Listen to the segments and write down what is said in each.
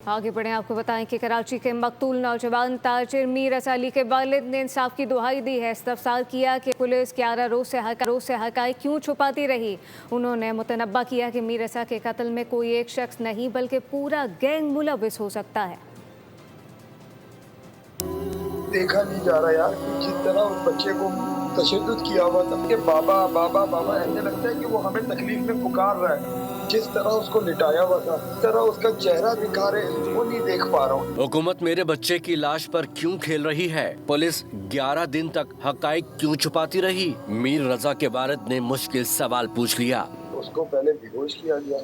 आगे बढ़े, आपको बताएं कि कराची के मकतूल नौजवान ताजिर मीर रज़ा अली के वालिद ने इंसाफ की दुहाई दी है। इस्तफसार किया कि पुलिस 11 रोज से हक़ाइक़ क्यों छुपाती रही। उन्होंने मुतनब्बा किया कि मीर रज़ा के कत्ल में कोई एक शख्स नहीं बल्कि पूरा गैंग मुलव्विस हो सकता है। देखा नहीं जा रहा यार कि जिस तरह उस बच्चे को तशद्दुद किया हुआ था कि बाबा बाबा बाबा, ऐसे लगता है कि वो हमें तकलीफ में पुकार रहा है। जिस तरह उसको लिटाया हुआ था, जिस तरह उसका चेहरा दिखा रहे, वो नहीं देख पा रहा हूँ। हुकूमत मेरे बच्चे की लाश पर क्यों खेल रही है? पुलिस 11 दिन तक हक़ाइक़ क्यों छुपाती रही? मीर रज़ा के वालिद ने मुश्किल सवाल पूछ लिया। उसको पहले बेहोश किया गया,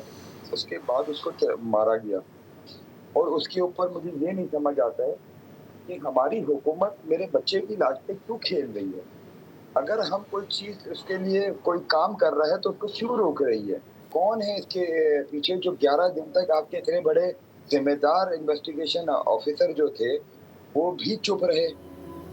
उसके बाद उसको मारा गया, और उसके ऊपर मुझे ये नहीं समझ आता है कि हमारी हुकूमत मेरे बच्चे की लाश पे क्यों खेल रही है। अगर हम कोई चीज उसके लिए कोई काम कर रहा है तो उसको क्यों रोक रही है? कौन है इसके पीछे? जो 11 दिन तक आपके इतने बड़े जिम्मेदार इन्वेस्टिगेशन ऑफिसर जो थे, वो भी चुप रहे।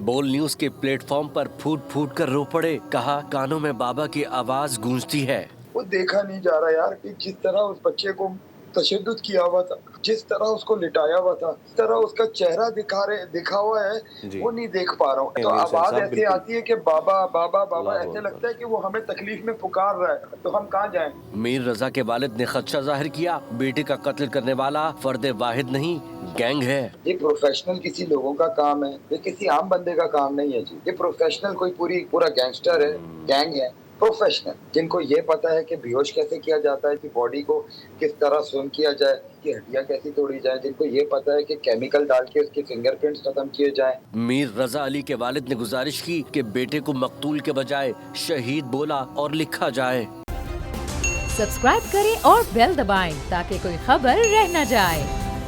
बोल न्यूज के प्लेटफॉर्म पर फूट फूट कर रो पड़े। कहा, कानों में बाबा की आवाज गूंजती है। वो देखा नहीं जा रहा यार कि जिस तरह उस बच्चे को तशद्दुद किया हुआ था, जिस तरह उसको लिटाया हुआ था, जिस तरह उसका चेहरा दिखा हुआ है, वो नहीं देख पा रहा हूँ। तो आवाज ऐसे आती है कि बाबा बाबा बाबा, ऐसे लगता है कि वो हमें तकलीफ में पुकार रहा है, तो हम कहाँ जाएं? मीर रज़ा के वालिद ने खदशा जाहिर किया, बेटे का कत्ल करने वाला फर्द वाहिद नहीं, गैंग है। ये प्रोफेशनल किसी लोगों का काम है, ये किसी आम बंदे का काम नहीं है जी। ये प्रोफेशनल कोई पूरा गैंगस्टर है, गैंग है, प्रोफेशनल, जिनको ये पता है कि बेहोश कैसे किया जाता है, कि बॉडी को किस तरह स्विम किया जाए, कि हड्डियां कैसी तोड़ी जाए, जिनको ये पता है कि केमिकल डाल के उसके फिंगरप्रिंट्स खत्म किए जाएं। मीर रज़ा अली के वालिद ने गुजारिश की कि बेटे को मकतूल के बजाय शहीद बोला और लिखा जाए। सब्सक्राइब करें और बेल दबाएं ताकि कोई खबर रह न जाए।